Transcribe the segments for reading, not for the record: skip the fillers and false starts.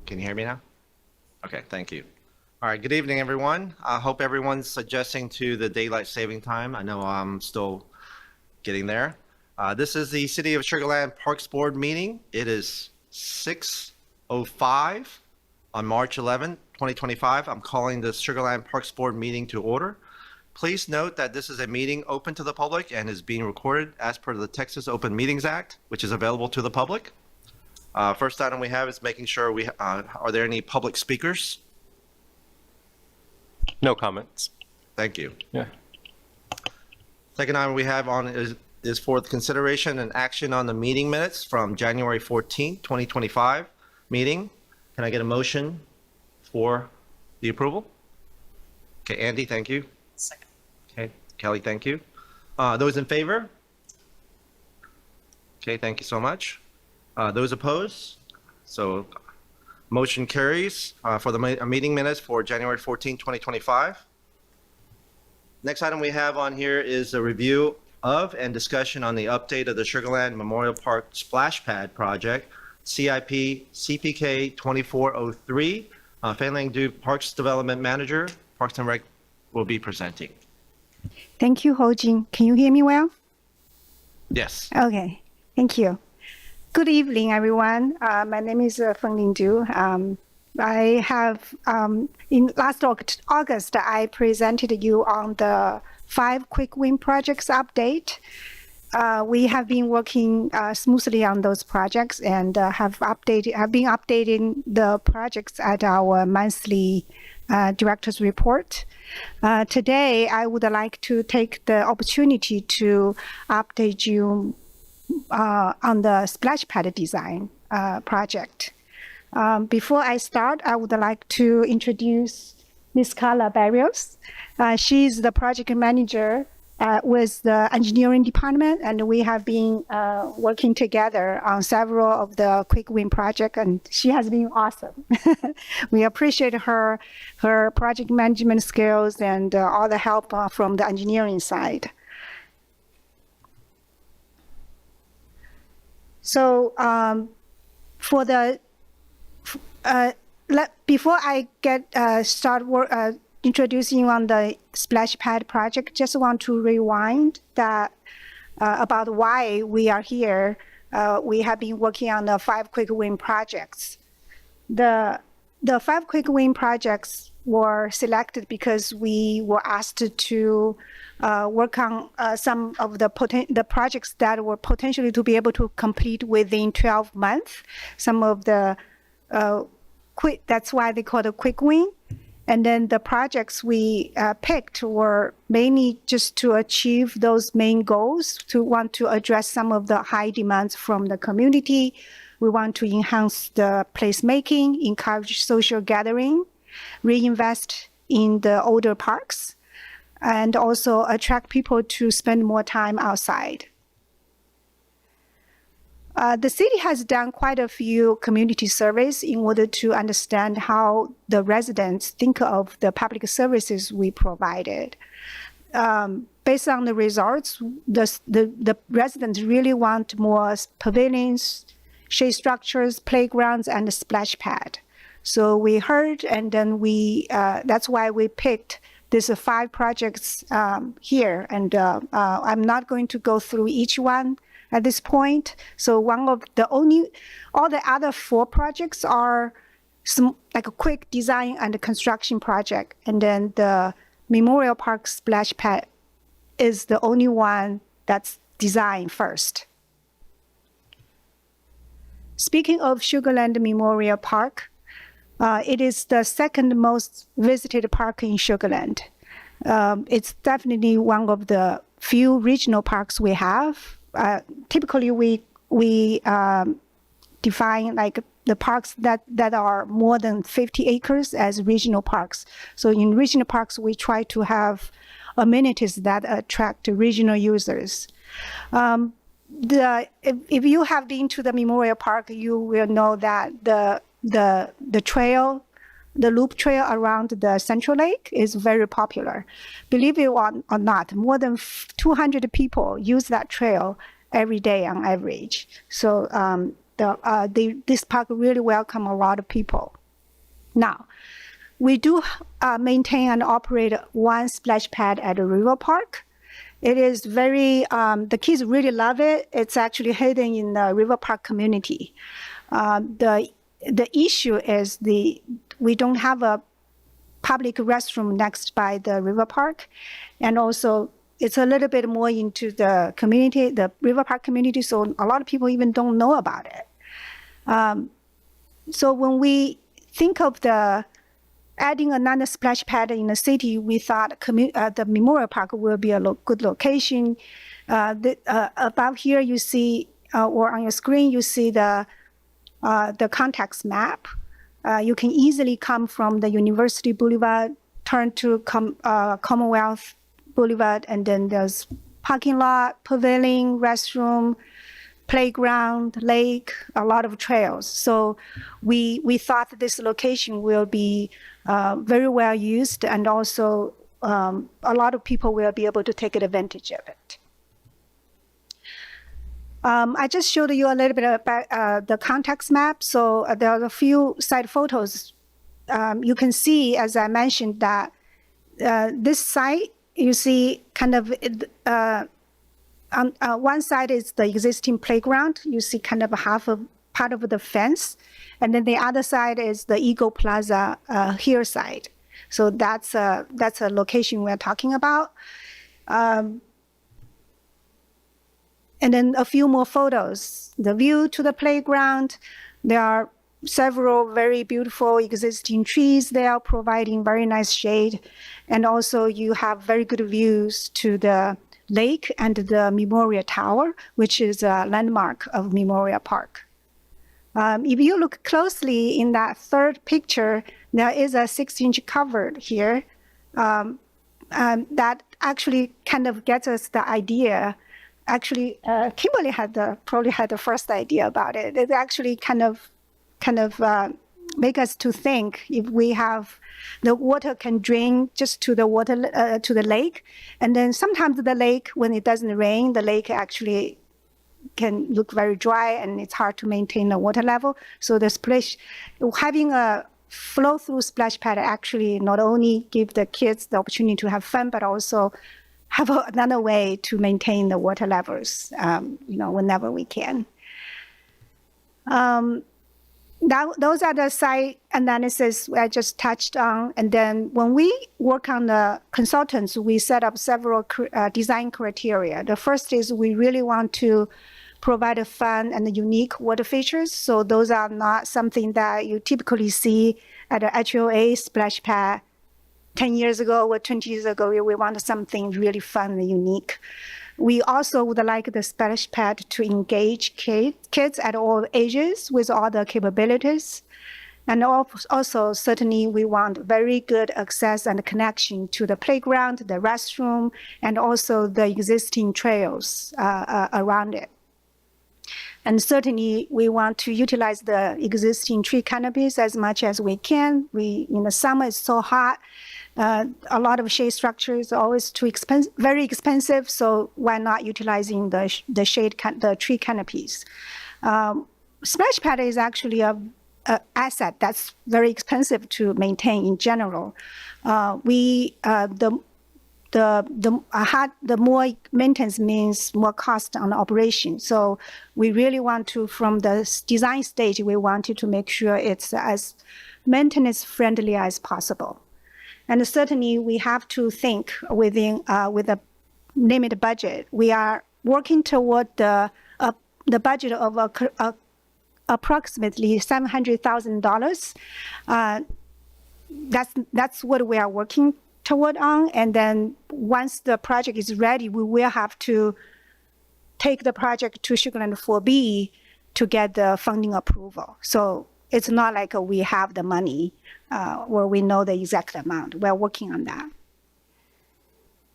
Can you hear me now? Okay, thank you. All right, good evening, everyone. I hope everyone's adjusting to the daylight saving time. I know I'm still getting there. This is the City of Sugar Land Parks Board meeting. It is 6:05 on March 11, 2025. I'm calling the Sugar Land Parks Board meeting to order. Please note that this is a meeting open to the public and is being recorded as per the Texas Open Meetings Act, which is available to the public. First item we have is making sure are there any public speakers? No comments. Thank you. Yeah. Second item we have on is for the consideration and action on the meeting minutes from January 14, 2025 meeting. Can I get a motion for the approval? Okay, Andy, thank you. Second. Okay, Kelly, thank you. Those in favor? Okay, thank you so much. Those opposed? So motion carries for the meeting minutes for January 14, 2025. Next item we have on here is a review of and discussion on the update of the Sugar Land Memorial Park Splash Pad Project, CIP CPK 2403. Fan Lang Du, Parks Development Manager, Parks and Rec, will be presenting. Thank you, Ho-Jin. Can you hear me well? Yes. Okay, thank you. Good evening, everyone. My name is Fan Lang Du. I have, in last August, I presented you on the 5 quick win projects update. We have been working smoothly on those projects and have been updating the projects at our monthly director's report. Today, I would like to take the opportunity to update you on the splash pad design project. Before I start, I would like to introduce Ms. Carla Barrios. She's the project manager with the engineering department, and we have been working together on several of the quick win projects, and she has been awesome. We appreciate her project management skills and all the help from the engineering side. So before I start introducing you on the splash pad project, just want to rewind that about why we are here. We have been working on the 5 quick win projects. The 5 quick win projects were selected because we were asked to work on some of the projects that were potentially to be able to complete within 12 months. Some of the that's why they call it a quick win. And then the projects we picked were mainly just to achieve those main goals, to want to address some of the high demands from the community. We want to enhance the placemaking, encourage social gathering, reinvest in the older parks, and also attract people to spend more time outside. The city has done quite a few community surveys in order to understand how the residents think of the public services we provided. Based on the results, the residents really want more pavilions, shade structures, playgrounds, and a splash pad. So we heard, and then that's why we picked these 5 projects here. And I'm not going to go through each one at this point. So all the other 4 projects are like a quick design and construction project. And then the Memorial Park Splash Pad is the only one that's designed first. Speaking of Sugar Land Memorial Park, it is the 2nd most visited park in Sugar Land. It's definitely one of the few regional parks we have. Typically, we define like the parks that are more than 50 acres as regional parks. So in regional parks, we try to have amenities that attract regional users. If you have been to the Memorial Park, you will know that the trail, the loop trail around the Central Lake is very popular. Believe it or not, more than 200 people use that trail every day on average. So this park really welcomes a lot of people. Now, we do maintain and operate one splash pad at a river park. It is very, the kids really love it. It's actually hidden in the river park community. The issue is we don't have a public restroom next by the river park. And also it's a little bit more into the community, the river park community, so a lot of people even don't know about it. So when we think of adding another splash pad in the city, we thought the Memorial Park will be a good location. Above here you see, or on your screen, you see the context map. You can easily come from the University Boulevard, turn to Commonwealth Boulevard, and then there's parking lot, pavilion, restroom, playground, lake, a lot of trails. So we thought that this location will be very well used, and also a lot of people will be able to take advantage of it. I just showed you a little bit about the context map. So there are a few site photos. You can see, as I mentioned, that this site, you see kind of, on one side is the existing playground. You see kind of part of the fence. And then the other side is the Eagle Plaza here side. So that's a location we're talking about. And then a few more photos. The view to the playground, there are several very beautiful existing trees there providing very nice shade. And also you have very good views to the lake and the Memorial Tower, which is a landmark of Memorial Park. If you look closely in that third picture, there is a 6-inch cover here that actually kind of gets us the idea. Actually, Kimberly probably had the first idea about it. It actually kind of make us to think if we have the water can drain just to the lake, and then sometimes the lake, when it doesn't rain, the lake actually can look very dry and it's hard to maintain the water level. So having a flow-through splash pad actually not only give the kids the opportunity to have fun, but also have another way to maintain the water levels, whenever we can. Those are the site analysis I just touched on. And then when we work on the consultants, we set up several design criteria. The first is we really want to provide a fun and unique water features. So those are not something that you typically see at a HOA splash pad 10 years ago or 20 years ago. We want something really fun and unique. We also would like the splash pad to engage kids at all ages with all the capabilities. And also, certainly, we want very good access and connection to the playground, the restroom, and also the existing trails around it. And certainly, we want to utilize the existing tree canopies as much as we can. In the summer, it's so hot. A lot of shade structures are always very expensive, so why not utilizing the tree canopies? Splash pad is actually an asset that's very expensive to maintain in general. The more maintenance means more cost on operation. So we really want to, from the design stage, we wanted to make sure it's as maintenance friendly as possible. And certainly we have to think with a limited budget. We are working toward the budget of approximately $700,000. That's what we are working toward on. And then once the project is ready, we will have to take the project to Sugar Land 4B to get the funding approval. So it's not like we have the money or we know the exact amount. We're working on that.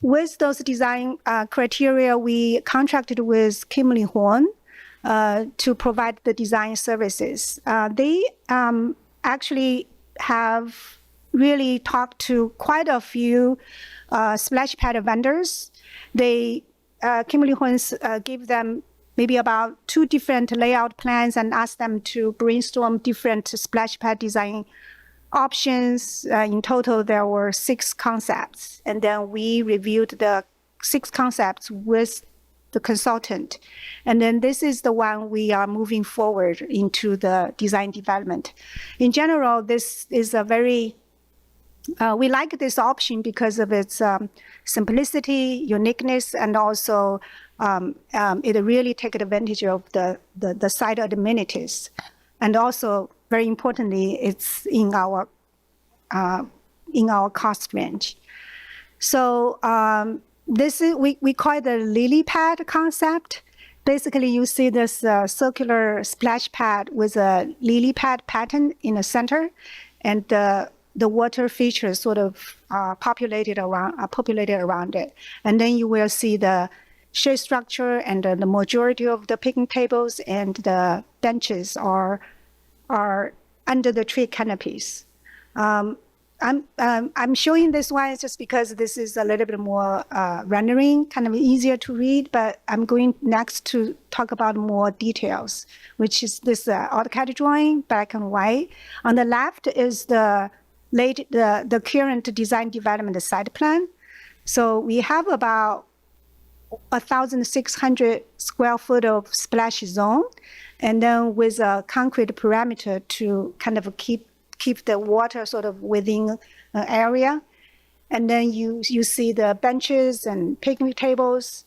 With those design criteria, we contracted with Kimberly Horn to provide the design services. They actually have really talked to quite a few splash pad vendors. Kimberly Horn gave them maybe about 2 different layout plans and asked them to brainstorm different splash pad design options. In total, there were 6 concepts. And then we reviewed the 6 concepts with the consultant. And then this is the one we are moving forward into the design development. In general, this is a very, we like this option because of its simplicity, uniqueness, and also it really takes advantage of the site amenities. And also, very importantly, it's in our cost range. So this is, we call it the lily pad concept. Basically, you see this circular splash pad with a lily pad pattern in the center, and the water features sort of populated around it. And then you will see the shade structure, and the majority of the picnic tables and the benches are under the tree canopies. I'm showing this one just because this is a little bit more rendering, kind of easier to read, but I'm going next to talk about more details, which is this AutoCAD drawing, black and white. On the left is the current design development site plan. So we have about 1,600 square foot of splash zone, and then with a concrete perimeter to kind of keep the water sort of within an area. And then you see the benches and picnic tables.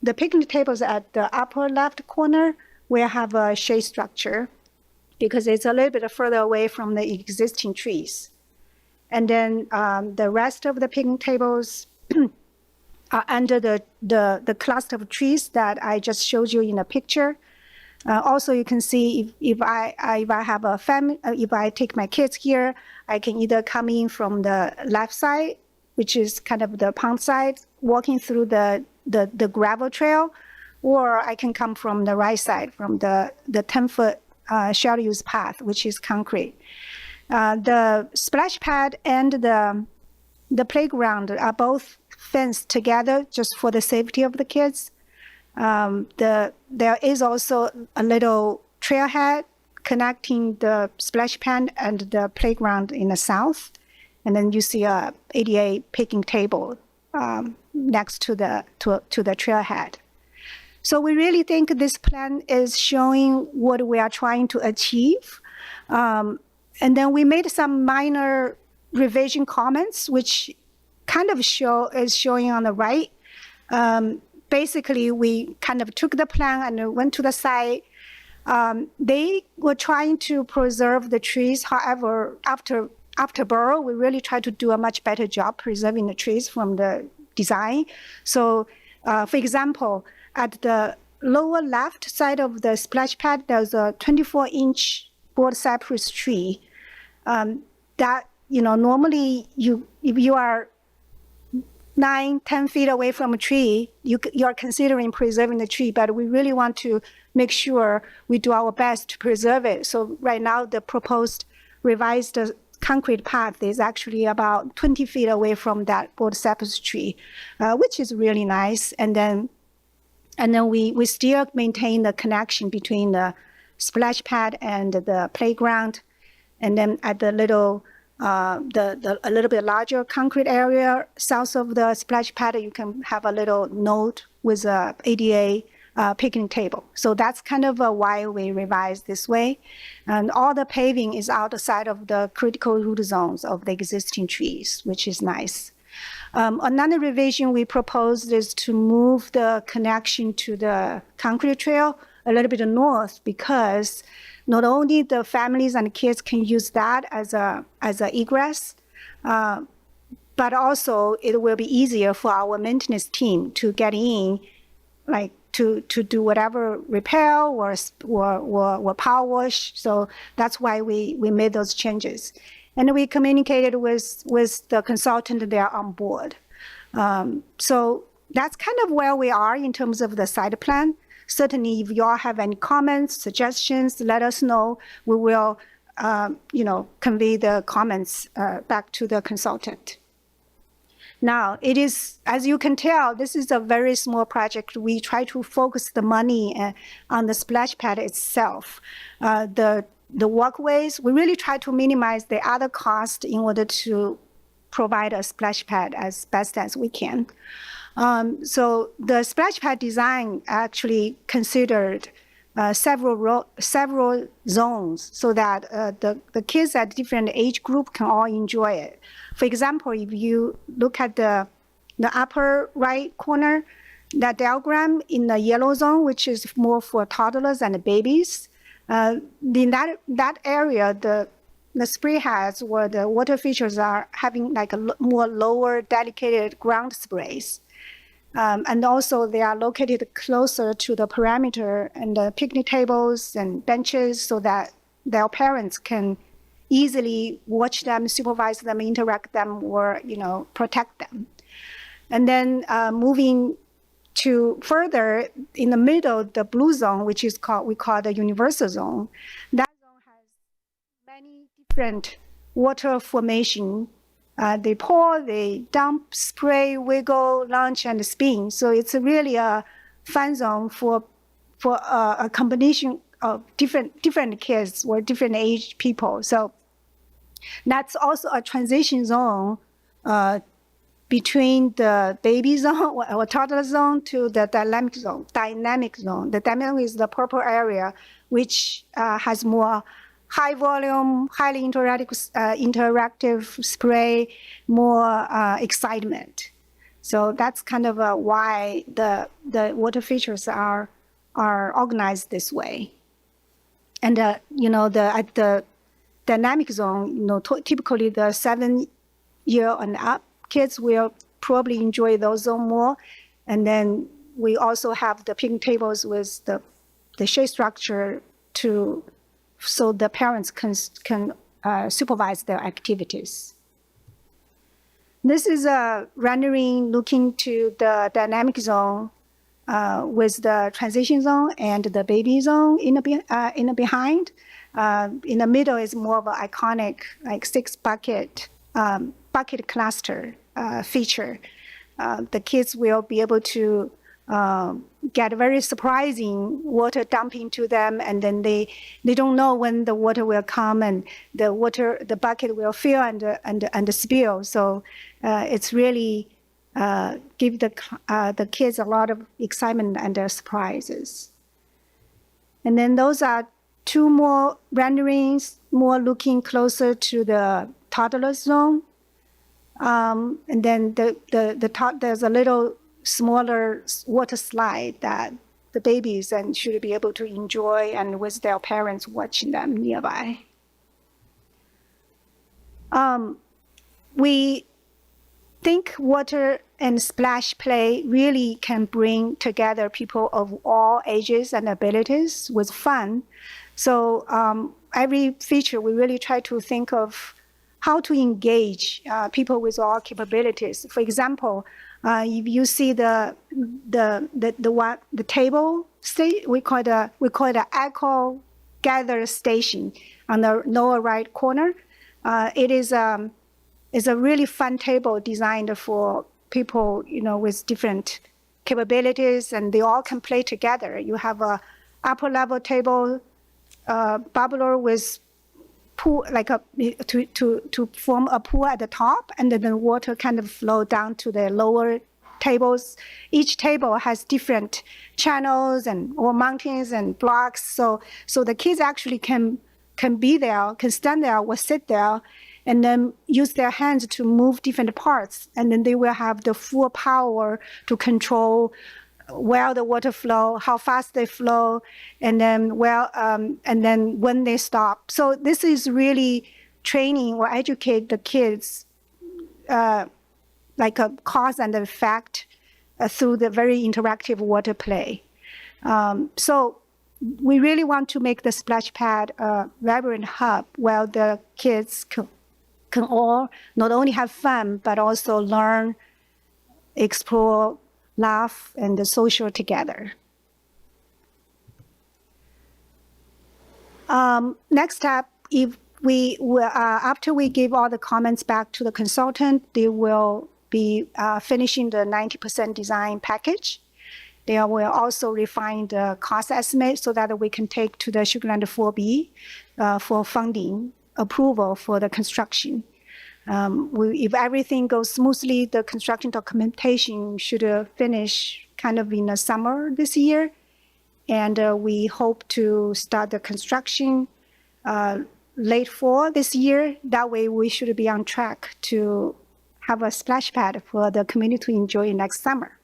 The picnic tables at the upper left corner will have a shade structure because it's a little bit further away from the existing trees. And then the rest of the picnic tables are under the cluster of trees that I just showed you in the picture. Also, you can see if I have a family, if I take my kids here, I can either come in from the left side, which is kind of the pond side, walking through the gravel trail, or I can come from the right side, from the 10-foot shared use path, which is concrete. The splash pad and the playground are both fenced together just for the safety of the kids. There is also a little trailhead connecting the splash pad and the playground in the south. And then you see a ADA picnic table next to the trailhead. So we really think this plan is showing what we are trying to achieve. And then we made some minor revision comments, which kind of is showing on the right. Basically, we kind of took the plan and went to the site. They were trying to preserve the trees. However, after borough, we really tried to do a much better job preserving the trees from the design. So, for example, at the lower left side of the splash pad, there's a 24-inch board cypress tree that, normally if you are 9-10 feet away from a tree, you're considering preserving the tree, but we really want to make sure we do our best to preserve it. So right now, the proposed revised concrete path is actually about 20 feet away from that board cypress tree, which is really nice. And then we still maintain the connection between the splash pad and the playground. And then at the little a little bit larger concrete area south of the splash pad, you can have a little node with a ADA picnic table. So that's kind of why we revised this way. And all the paving is outside of the critical root zones of the existing trees, which is nice. Another revision we proposed is to move the connection to the concrete trail a little bit north, because not only the families and kids can use that as a egress, but also it will be easier for our maintenance team to get in, like to do whatever repair or power wash. So that's why we made those changes. And we communicated with the consultant, they are on board. So that's kind of where we are in terms of the site plan. Certainly, if you all have any comments, suggestions, let us know. We will, convey the comments back to the consultant. Now, it is, as you can tell, this is a very small project. We try to focus the money on the splash pad itself. The the walkways. We really try to minimize the other cost in order to provide a splash pad as best as we can. So the splash pad design actually considered several zones so that the kids at different age group can all enjoy it. For example, if you look at the upper right corner, that diagram in the yellow zone, which is more for toddlers and babies, in that area, the spray heads where the water features are having like a more lower dedicated ground sprays. And also they are located closer to the perimeter and the picnic tables and benches so that their parents can easily watch them, supervise them, interact them, or, protect them. And then moving to further in the middle, the blue zone, which is we call the universal zone. That zone has many different water formation. They pour, they dump, spray, wiggle, launch, and spin. So it's really a fun zone for a combination of different kids or different age people. So that's also a transition zone between the baby zone or toddler zone to the dynamic zone. The dynamic is the purple area, which has more high volume, highly interactive spray, more excitement. So that's kind of why the water features are organized this way. And at the dynamic zone, typically the 7-year and up kids will probably enjoy those zone more. And then we also have the picnic tables with the shade structure so the parents can supervise their activities. This is a rendering looking to the dynamic zone with the transition zone and the baby zone in the behind. In the middle is more of an iconic, like 6 bucket cluster feature. The kids will be able to get very surprising water dumping to them, and then they don't know when the water will come and the bucket will fill and spill. So it's really give the kids a lot of excitement and surprises. And then those are 2 more renderings, more looking closer to the toddler zone. And then there's a little smaller water slide that the babies should be able to enjoy, and with their parents watching them nearby. We think water and splash play really can bring together people of all ages and abilities with fun. So every feature, we really try to think of how to engage people with all capabilities. For example, if you see the table state, we call it an echo gather station on the lower right corner. It is a really fun table designed for people, with different capabilities, and they all can play together. You have a upper level table, bubbler with pool, like to form a pool at the top, and then the water kind of flow down to the lower tables. Each table has different channels or mountains and blocks, so the kids actually can be there, can stand there or sit there, and then use their hands to move different parts, and then they will have the full power to control where the water flow, how fast they flow, and then when they stop. So this is really training or educate the kids like a cause and effect through the very interactive water play. So we really want to make the splash pad a vibrant hub where the kids can all not only have fun, but also learn, explore, laugh, and the social together. Next step, if we after we give all the comments back to the consultant, they will be finishing the 90% design package. They will also refine the cost estimate so that we can take to the Sugar Land 4B for funding approval for the construction. If everything goes smoothly, the construction documentation should finish kind of in the summer this year. And we hope to start the construction late fall this year. That way we should be on track to have a splash pad for the community to enjoy next summer.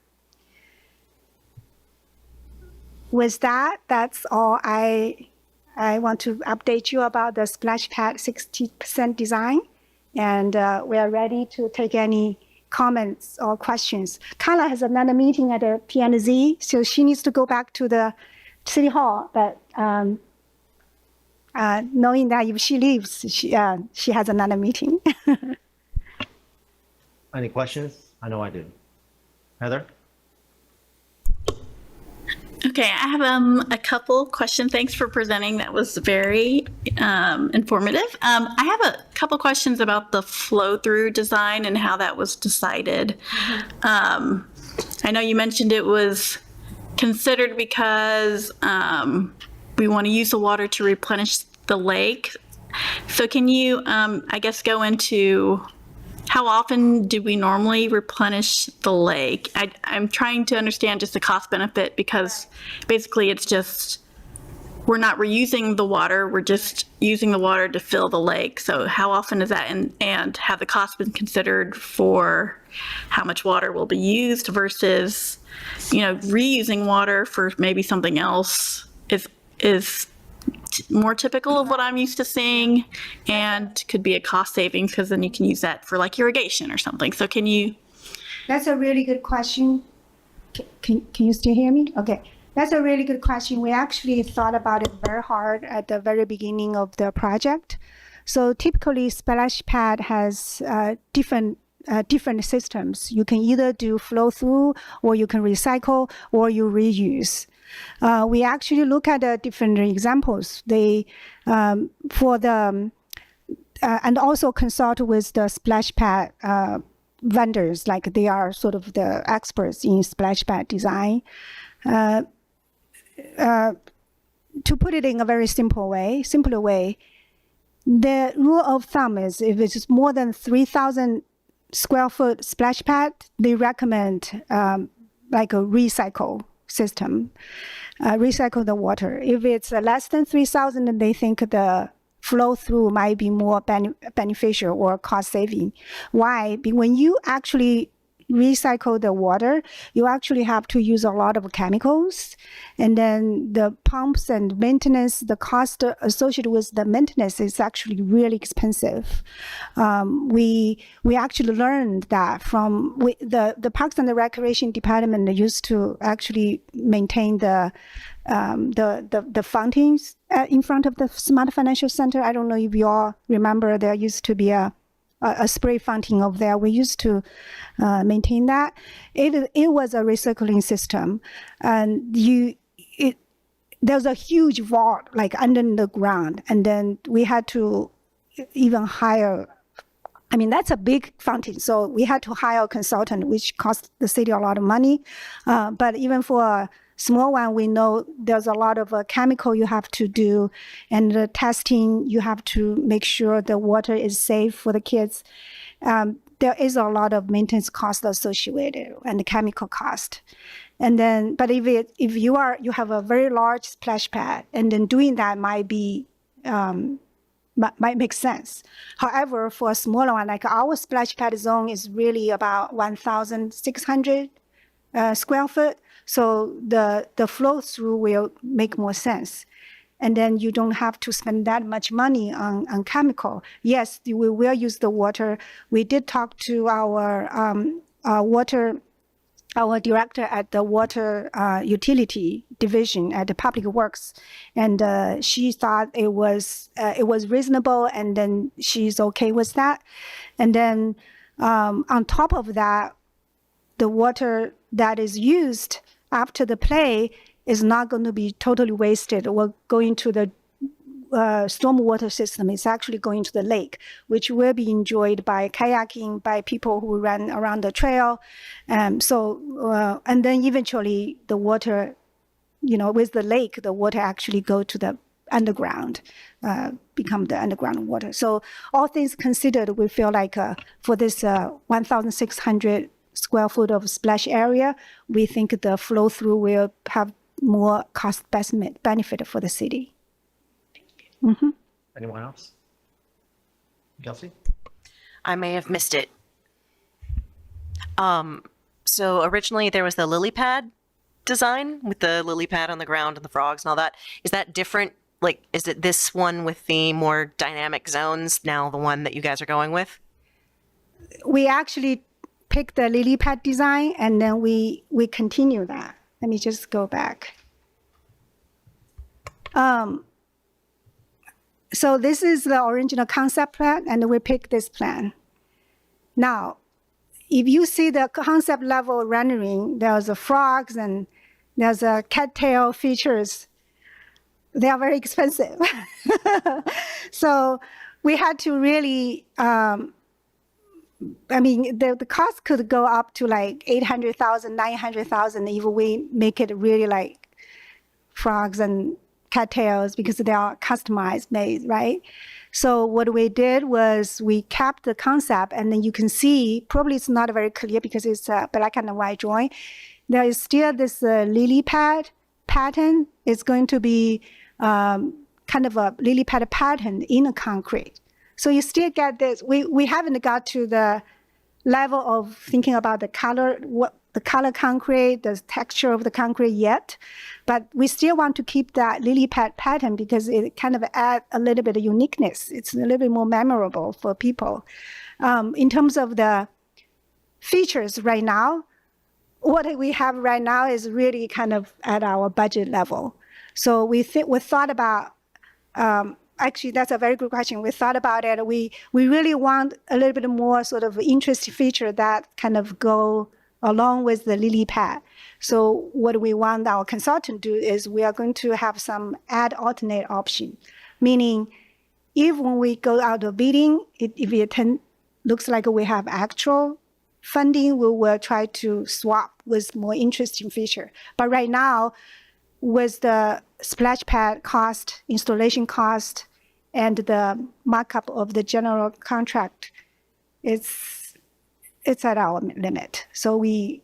With that, that's all I want to update you about the splash pad 60% design. And we are ready to take any comments or questions. Carla has another meeting at the PNZ, so she needs to go back to the City Hall. But knowing that if she leaves, she has another meeting. Any questions? I know I do. Heather? Okay, I have a couple questions. Thanks for presenting. That was very informative. I have a couple questions about the flow-through design and how that was decided. I know you mentioned it was considered because we want to use the water to replenish the lake. So can you, I guess, go into how often do we normally replenish the lake? I'm trying to understand just the cost benefit, because basically it's just, we're not reusing the water, we're just using the water to fill the lake. So how often is that, and have the costs been considered for how much water will be used versus, reusing water for maybe something else is more typical of what I'm used to seeing, and could be a cost savings because then you can use that for like irrigation or something. So can you? That's a really good question. Can you still hear me? Okay. That's a really good question. We actually thought about it very hard at the very beginning of the project. So typically splash pad has different systems. You can either do flow through, or you can recycle, or you reuse. We actually look at different examples. They for the and also consult with the splash pad vendors, like they are sort of the experts in splash pad design. To put it in a very simpler way, the rule of thumb is if it's more than 3,000 square foot splash pad, they recommend like a recycle system, recycle the water. If it's less than 3,000, then they think the flow through might be more beneficial or cost saving. Why? Because when you actually recycle the water, you actually have to use a lot of chemicals, and then the pumps and maintenance, the cost associated with the maintenance is actually really expensive. We actually learned that from the Parks and the Recreation Department used to actually maintain the fountains in front of the Smart Financial Center. I don't know if you all remember, there used to be a spray fountain over there. We used to maintain that. It was a recycling system, and there's a huge vault like under the ground, and then we had to even hire. I mean, that's a big fountain, so we had to hire a consultant, which cost the city a lot of money. But even for a small one, we know there's a lot of chemical you have to do, and the testing, you have to make sure the water is safe for the kids. There is a lot of maintenance cost associated and the chemical cost. And then, but if you have a very large splash pad, and then doing that might make sense. However, for a smaller one, like our splash pad zone is really about 1,600 square foot. So the flow through will make more sense. And then you don't have to spend that much money on chemical. Yes, we will use the water. We did talk to our director at the water utility division at the Public Works, and she thought it was reasonable, and then she's okay with that. And then on top of that, the water that is used after the play is not going to be totally wasted. We're going to the stormwater system is actually going to the lake, which will be enjoyed by kayaking, by people who run around the trail. And then eventually the water, with the lake, the water actually go to the underground, become the underground water. So all things considered, we feel like for this 1,600 square foot of splash area, we think the flow through will have more cost benefit for the city. Mm-hmm. Anyone else? Kelsey? I may have missed it. So originally there was the lily pad design with the lily pad on the ground and the frogs and all that. Is that different? Like, is it this one with the more dynamic zones now the one that you guys are going with? We actually picked the lily pad design, and then we continue that. Let me just go back. So this is the original concept plan, and we picked this plan. Now, if you see the concept level rendering, there's a frogs and there's a cattail features. They are very expensive. So we had to really, the cost could go up to like 800,000, 900,000 if we make it really like frogs and cattails, because they are customized made, right? So what we did was we kept the concept, and then you can see, probably it's not very clear because it's a black and white drawing. There is still this lily pad pattern. It's going to be kind of a lily pad pattern in a concrete. So you still get this. We haven't got to the level of thinking about the color, the color concrete, the texture of the concrete yet, but we still want to keep that lily pad pattern because it kind of adds a little bit of uniqueness. It's a little bit more memorable for people. In terms of the features right now, what we have right now is really kind of at our budget level. So we thought about, actually, that's a very good question. We thought about it. We really want a little bit more sort of interesting feature that kind of go along with the lily pad. So what we want our consultant to do is we are going to have some add alternate option, meaning if when we go out of bidding, if it looks like we have actual funding, we will try to swap with more interesting feature. But right now, with the splash pad cost, installation cost, and the markup of the general contract, it's at our limit. So we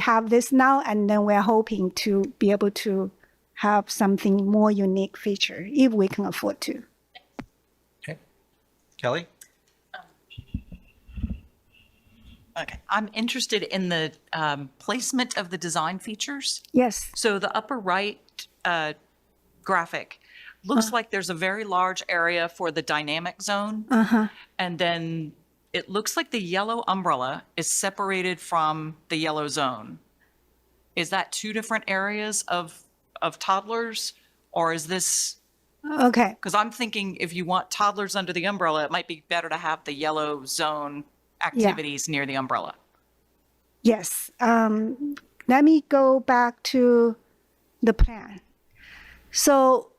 have this now, and then we're hoping to be able to have something more unique feature if we can afford to. Okay. Kelly? Okay, I'm interested in the placement of the design features. Yes. So the upper right graphic looks like there's a very large area for the dynamic zone. And then it looks like the yellow umbrella is separated from the yellow zone. Is that two different areas of toddlers, or is this? Okay. Because I'm thinking if you want toddlers under the umbrella, it might be better to have the yellow zone activities near the umbrella. Yes. Let me go back to the plan. So,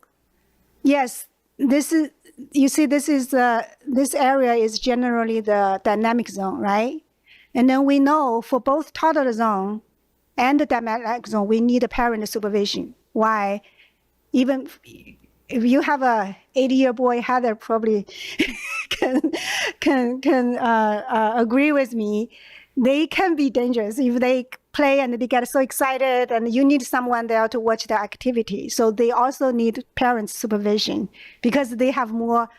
yes, this is, you see, this area is generally the dynamic zone, right? And then we know for both toddler zone and the dynamic zone, we need a parent supervision. Why? Even if you have a 80-year-old boy, Heather probably can agree with me. They can be dangerous if they play and they get so excited, and you need someone there to watch their activity. So they also need parents' supervision because they have more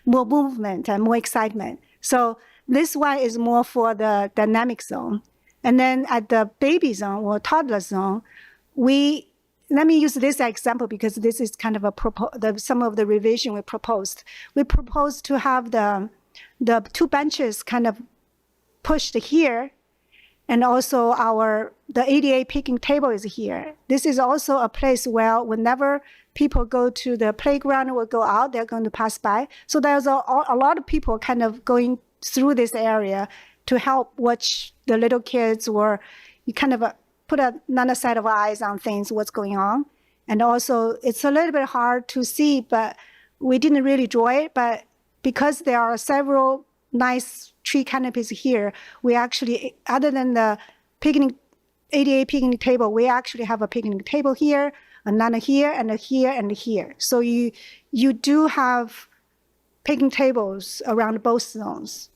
movement and more excitement. So this one is more for the dynamic zone. And then at the baby zone or toddler zone, let me use this example because this is kind of some of the revision we proposed. We proposed to have the two benches kind of pushed here, and also the ADA picking table is here. This is also a place where whenever people go to the playground or go out, they're going to pass by. So there's a lot of people kind of going through this area to help watch the little kids, or you kind of put another set of eyes on things, what's going on. And also, it's a little bit hard to see, but we didn't really draw it. But because there are several nice tree canopies here, we actually, other than the picnic, ADA picnic table, we actually have a picnic table here, another here, and a here, and here. So you do have picnic tables around both zones.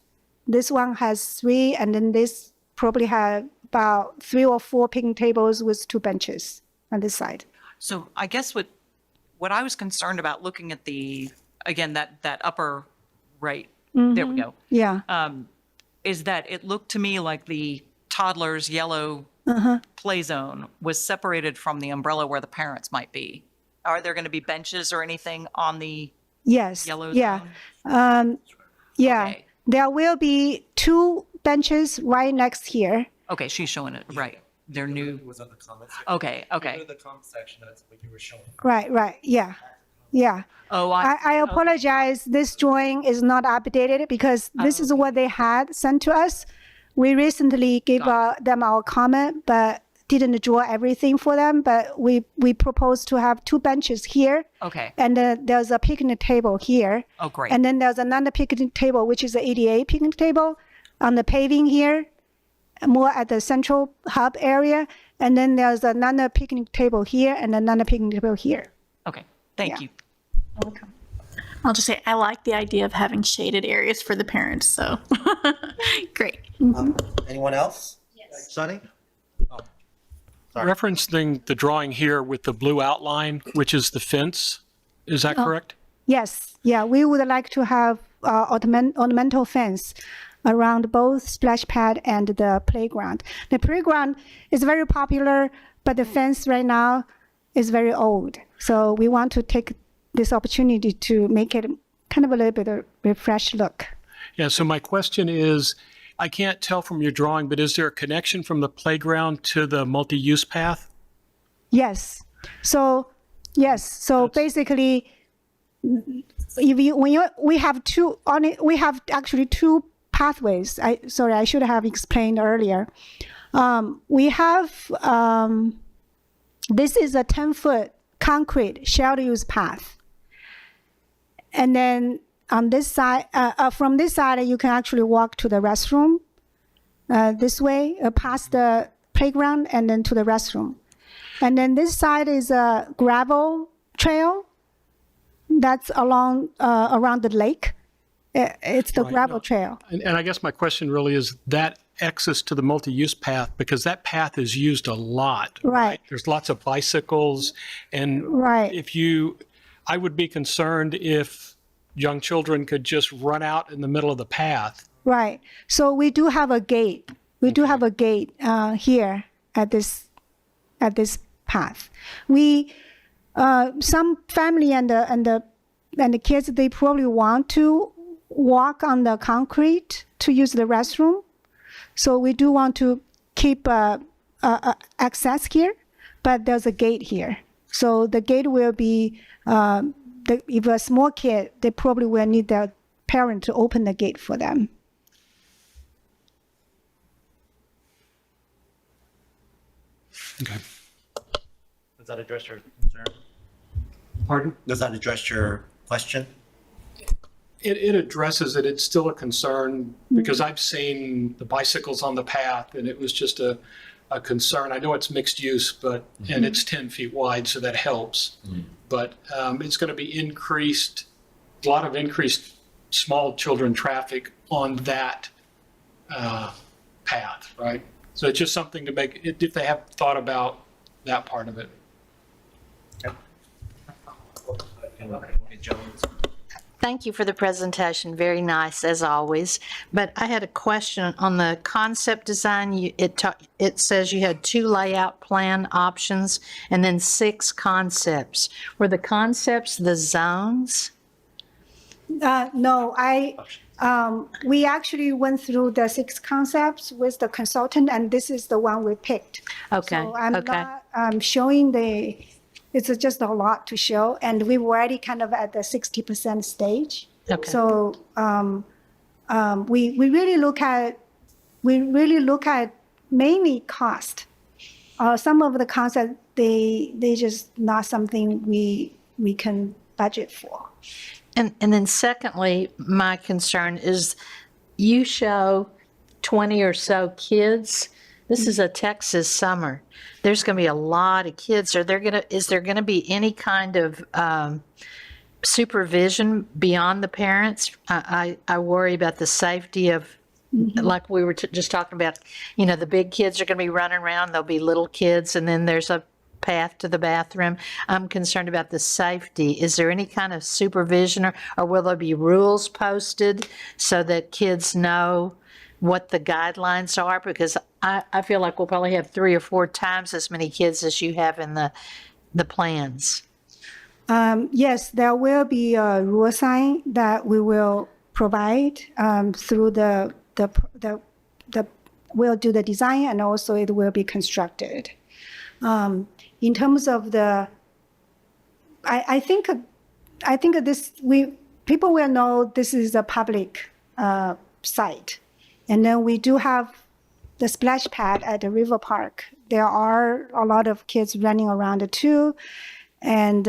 This one has 3, and then this probably have about 3 or 4 picnic tables with 2 benches on this side. So I guess what I was concerned about looking at again, that upper right, there we go, Yeah. is that it looked to me like the toddler's yellow play zone was separated from the umbrella where the parents might be. Are there going to be benches or anything on the Yes. yellow Yeah. zone? Yeah. Okay. There will be 2 benches right next here. Okay, she's showing it, right. They're new. Was on the comment section. Okay, okay. Go to the comment section, that's what you were showing. Right. Yeah. Yeah. Oh, I apologize. This drawing is not updated because this is what they had sent to us. We recently gave them our comment, but didn't draw everything for them. But we proposed to have 2 benches here. Okay. And there's a picnic table here. Oh, great. And then there's another picnic table, which is the ADA picnic table on the paving here, more at the central hub area. And then there's another picnic table here and another picnic table here. Okay, thank Yeah. you. I'll just say I like the idea of having shaded areas for the parents. So great. Anyone else? Yes. Sunny? Sorry. Referencing the drawing here with the blue outline, which is the fence, is that correct? Yes, yeah, we would like to have ornamental fence around both splash pad and the playground. The playground is very popular, but the fence right now is very old. So we want to take this opportunity to make it kind of a little bit of a fresh look. Yeah, so my question is, I can't tell from your drawing, but is there a connection from the playground to the multi-use path? Yes. So basically, we have actually 2 pathways. I should have explained earlier. We have this is a 10-foot concrete shared use path, and then on this side, from this side, you can actually walk to the restroom this way, past the playground, and then to the restroom. And then this side is a gravel trail that's along around the lake. It's the Right, gravel no. trail. And I guess my question really is that access to the multi-use path, because that path is used a lot. Right. There's lots of bicycles, and Right. I would be concerned if young children could just run out in the middle of the path. Right. So we do have a gate. We do have a gate here at this path. We some family and the kids, they probably want to walk on the concrete to use the restroom. So we do want to keep access here, but there's a gate here. So the gate will be if a small kid, they probably will need their parent to open the gate for them. Okay. Does that address your concern? Pardon? Does that address your question? It addresses it. It's still a concern because I've seen the bicycles on the path, and it was just a concern. I know it's mixed use, but and it's 10 feet wide, so that helps. But it's going to be a lot of increased small children traffic on that path, right? So it's just something to make, if they have thought about that part of it. Thank you for the presentation. Very nice, as always. But I had a question on the concept design. It says you had 2 layout plan options and then 6 concepts. Were the concepts the zones? No, we actually went through the 6 concepts with the consultant, and this is the one we picked. Okay, So I'm okay. not showing it's just a lot to show, and we were already kind of at the 60% stage. Okay. So we really look at mainly cost. Some of the concepts, they just not something we can budget for. And then secondly, my concern is you show 20 or so kids. This is a Texas summer. There's going to be a lot of kids. Is there going to be any kind of supervision beyond the parents? I worry about the safety of, like we were just talking about, the big kids are going to be running around. There'll be little kids, and then there's a path to the bathroom. I'm concerned about the safety. Is there any kind of supervision, or will there be rules posted so that kids know what the guidelines are? Because I feel like we'll probably have 3 or 4 times as many kids as you have in the plans. Yes, there will be a rule sign that we will provide through we'll do the design, and also it will be constructed. In terms of I think people will know this is a public site, and then we do have the splash pad at the river park. There are a lot of kids running around too, and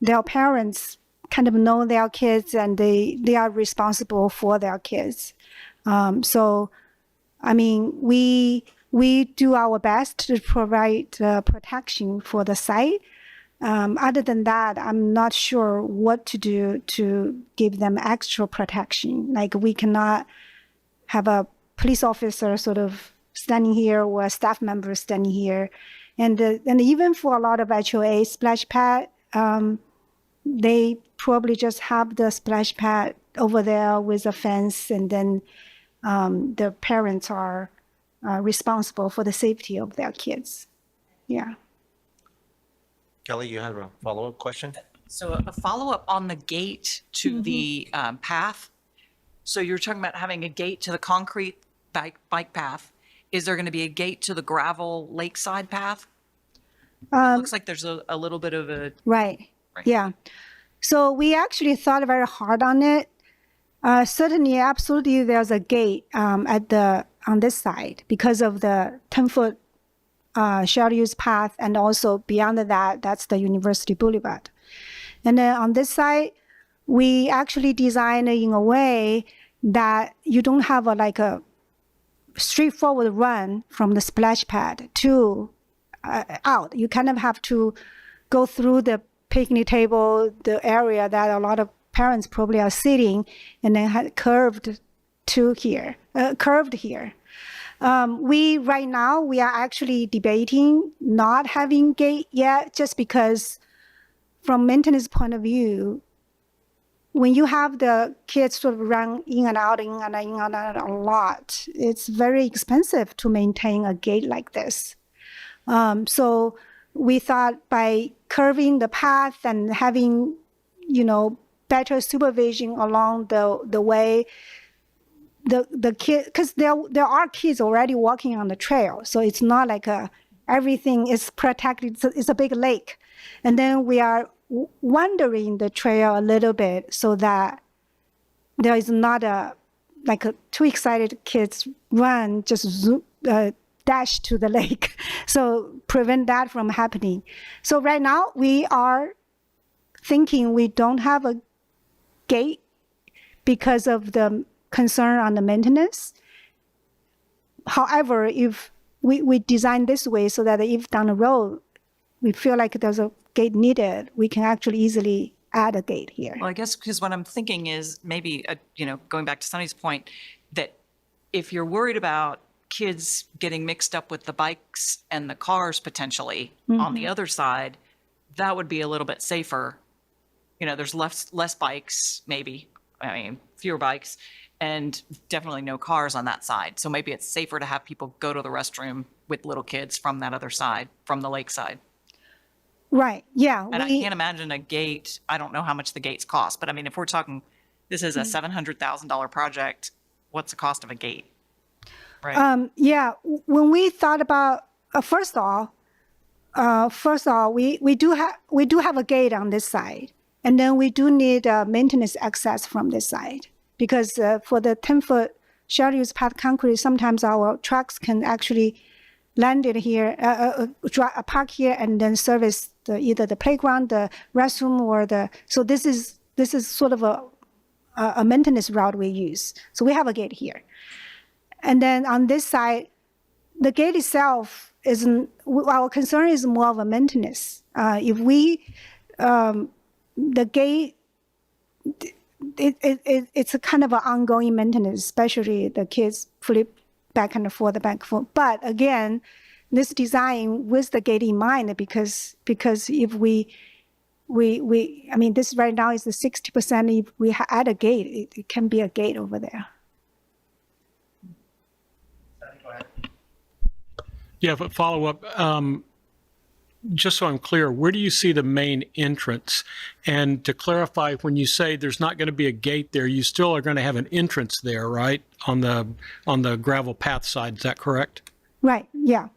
their parents kind of know their kids, and they are responsible for their kids. So, I mean, we do our best to provide protection for the site. Other than that, I'm not sure what to do to give them extra protection. Like, we cannot have a police officer sort of standing here or a staff member standing here. And even for a lot of HOA splash pad, they probably just have the splash pad over there with a fence, and then the parents are responsible for the safety of their kids. Yeah. Kelly, you have a follow-up question? So a follow-up on the gate to the path. So you're talking about having a gate to the concrete bike path. Is there going to be a gate to the gravel lakeside path? It looks like there's a little bit of a... Right. Right. Yeah. So we actually thought very hard on it. Certainly, absolutely, there's a gate on this side because of the 10-foot shared use path, and also beyond that, that's the University Boulevard. And then on this side, we actually designed it in a way that you don't have a straightforward run from the splash pad to out. You kind of have to go through the picnic table, the area that a lot of parents probably are sitting, and then curved here. Right now, we are actually debating not having gate yet, just because from maintenance point of view, when you have the kids sort of run in and out a lot, it's very expensive to maintain a gate like this. So we thought by curving the path and having, better supervision along the way, the kid, because there are kids already walking on the trail, so it's not like everything is protected. It's a big lake, and then we are wandering the trail a little bit so that there is not too excited kids run just dash to the lake. So prevent that from happening. So right now we are thinking we don't have a gate because of the concern on the maintenance. However, if we design this way so that if down the road we feel like there's a gate needed, we can actually easily add a gate here. Well, I guess because what I'm thinking is maybe, going back to Sunny's point, that if you're worried about kids getting mixed up with the bikes and the cars potentially on the other side, that would be a little bit safer. There's less bikes, maybe, fewer bikes, and definitely no cars on that side. So maybe it's safer to have people go to the restroom with little kids from that other side, from the lakeside. Right, yeah. And I can't imagine a gate. I don't know how much the gates cost, but if we're talking, this is a $700,000 project, what's the cost of a gate? Right. Yeah, when we thought about, first of all, we do have a gate on this side, and then we do need maintenance access from this side, because for the 10-foot shared use path concrete, sometimes our trucks can actually landed here, park here, and then service either the playground, the restroom, or so this is sort of a maintenance route we use. So we have a gate here. And then on this side, the gate itself isn't, our concern is more of a maintenance. If we, the gate, it's a kind of an ongoing maintenance, especially the kids flip back and forth. But again, this design with the gate in mind, because if we I mean, this right now is the 60%. If we add a gate, it can be a gate over there. Yeah, but follow up, just so I'm clear, where do you see the main entrance? And to clarify, when you say there's not going to be a gate there, you still are going to have an entrance there, right? On the gravel path side, is that correct? Right, yeah.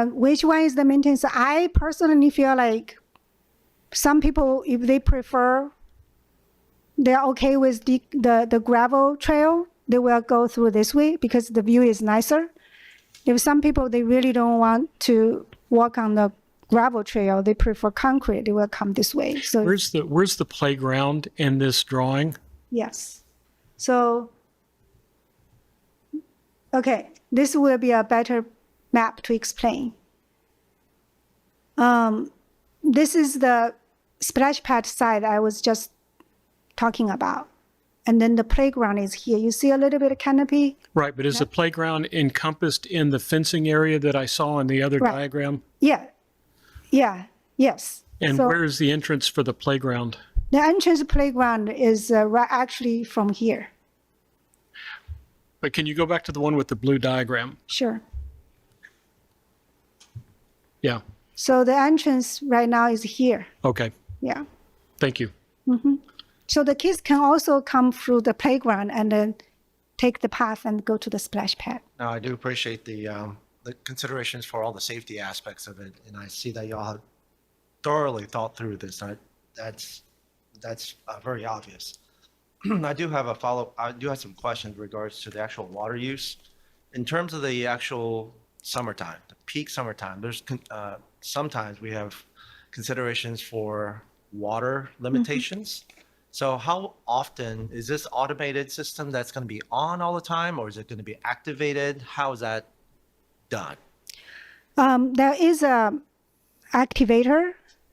Which one is the maintenance? I personally feel like some people, if they prefer, they're okay with the gravel trail, they will go through this way because the view is nicer. If some people, they really don't want to walk on the gravel trail, they prefer concrete, they will come this way. So Where's the playground in this drawing? yes. So, okay, this will be a better map to explain. This is the splash pad side I was just talking about. And then the playground is here. You see a little bit of canopy? Right, but is the playground encompassed in the fencing area that I saw in the other Right. diagram? Yeah, yes. And So where is the entrance for the playground? the entrance playground is right actually from here. But can you go back to the one with the blue diagram? Sure. Yeah, So the entrance right now is here. okay, Yeah. thank you. So the kids can also come through the playground and then take the path and go to the splash pad. No, I do appreciate the considerations for all the safety aspects of it, and I see that y'all have thoroughly thought through this. That's very obvious. I do have some questions in regards to the actual water use. In terms of the actual summertime, the peak summertime, there's sometimes we have considerations for water limitations. So how often is this automated system that's going to be on all the time, or is it going to be activated? How is that done? There is a activator.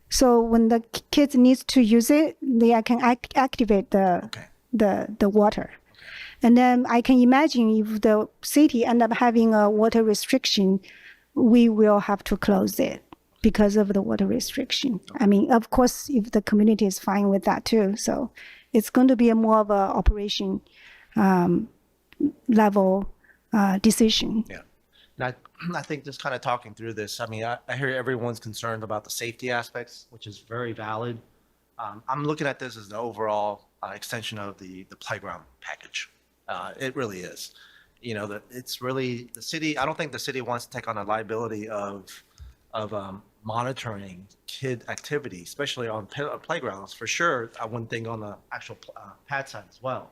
So when the kids needs to use it, they can activate Okay. the water. And then I can imagine if the city end up having a water restriction, we will have to close it because of the water restriction. I mean, of course, if the community is fine with that too. So it's going to be a more of a operation level decision. Yeah. And I think just kind of talking through this, I mean, I hear everyone's concerned about the safety aspects, which is very valid. I'm looking at this as the overall extension of the playground package. It really is. You know, it's really the city. I don't think the city wants to take on a liability of monitoring kid activity, especially on playgrounds. For sure, one thing on the actual pad side as well.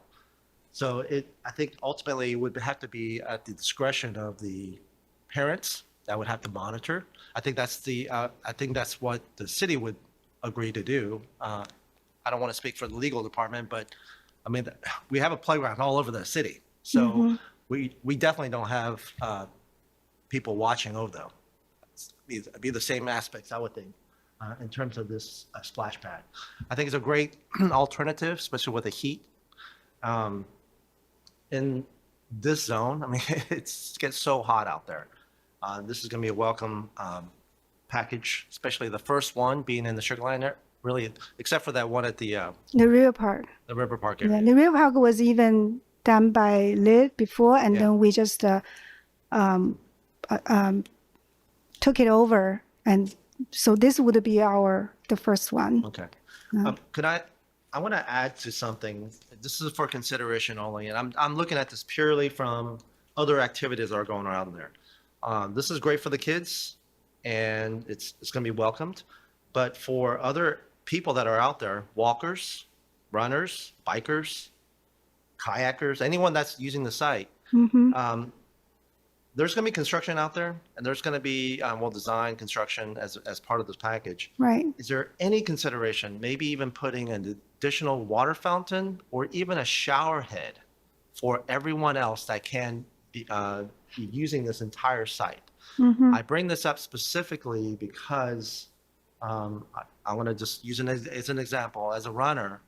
So I think ultimately it would have to be at the discretion of the parents that would have to monitor. I think that's what the city would agree to do. I don't want to speak for the legal department, but I mean, we have a playground all over the city. So we definitely don't have people watching over them. It'd be the same aspects, I would think, in terms of this splash pad. I think it's a great alternative, especially with the heat. In this zone, I mean, it gets so hot out there. This is going to be a welcome package, especially the first one being in the Sugar Land area, really, except for that one at the River Park. River Park Yeah, area. the River Park was even done by Lid before, and then we just took it over, and so this would be the first one. Okay. I want to add to something. This is for consideration only, and I'm looking at this purely from other activities that are going around there. This is great for the kids, and it's going to be welcomed. But for other people that are out there, walkers, runners, bikers, kayakers, anyone that's using the site, there's going to be construction out there, and there's going to be design construction as part of this package. Right. Is there any consideration, maybe even putting an additional water fountain or even a shower head for everyone else that can be using this entire site? I bring this up specifically because I want to just use it as an example. As a runner,